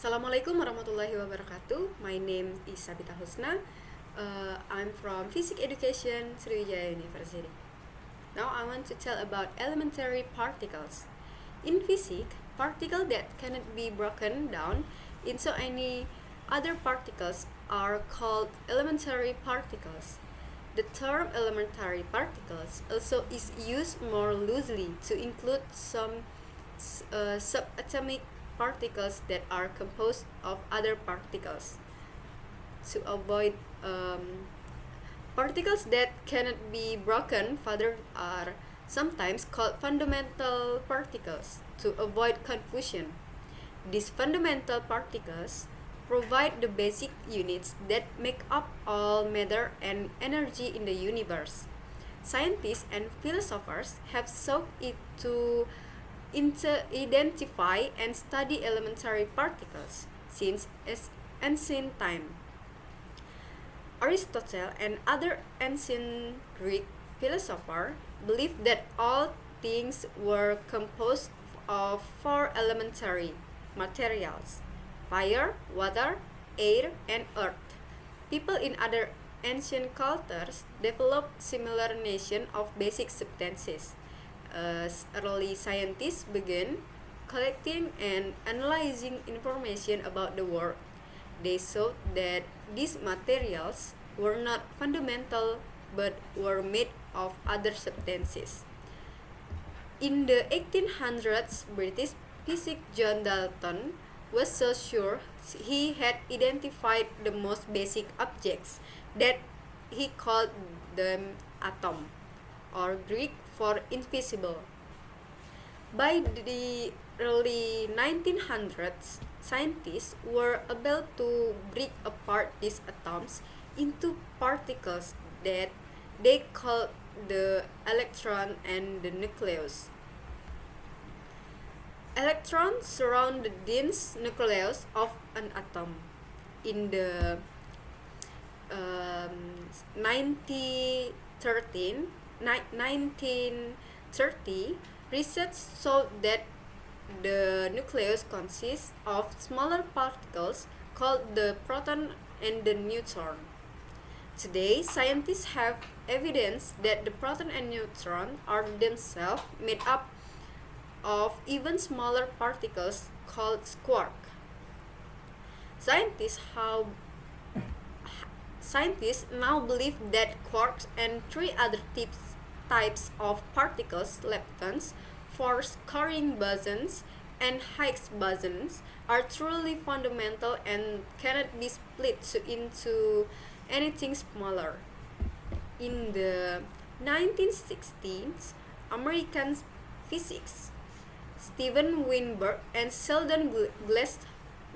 Assalamualaikum warahmatullahi wabarakatuh. My name is Tsabita Husna. I'm from Physics Education, Sriwijaya University. Now I want to tell about elementary particles. In physics, particles that cannot be broken down into any other particles are called elementary particles. The term elementary particles also is used more loosely to include some subatomic particles that are composed of other particles. To avoid particles that cannot be broken further are sometimes called fundamental particles to avoid confusion. These fundamental particles provide the basic units that make up all matter and energy in the universe. Scientists and philosophers have sought it to identify and study elementary particles since ancient time. Aristotle and other ancient Greek philosophers believed that all things were composed of four elementary materials: fire, water, air, and earth. People in other ancient cultures developed similar notion of basic substances. As early scientists began collecting and analyzing information about the world, they saw that these materials were not fundamental but were made of other substances. In the 1800s, British physicist John Dalton was so sure he had identified the most basic objects that he called them atom, or Greek for invisible. By the early 1900s, scientists were able to break apart these atoms into particles that they called the electron and the nucleus. Electrons surround the dense nucleus of an atom. In the 1930, research showed that the nucleus consists of smaller particles called the proton and the neutron. Today, scientists have evidence that the proton and neutron are themselves made up of even smaller particles called quark. Scientists now believe that quarks and three other types of particles, leptons, force-carrying bosons, and Higgs bosons, are truly fundamental and cannot be split into anything smaller. In the 1960s, American physicists Steven Weinberg and Sheldon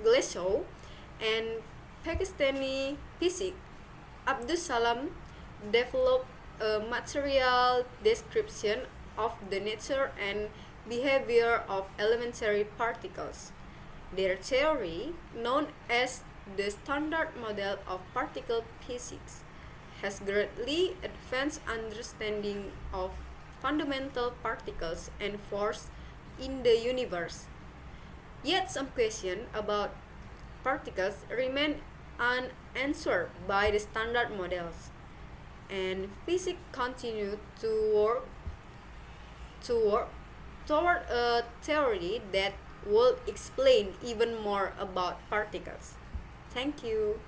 Glashow and Pakistani physicist Abdus Salam developed a material description of the nature and behavior of elementary particles. Their theory, known as the Standard Model of Particle Physics, has greatly advanced understanding of fundamental particles and force in the universe. Yet some questions about particles remain unanswered by the standard models, and physics continue to work toward a theory that will explain even more about particles. Thank you.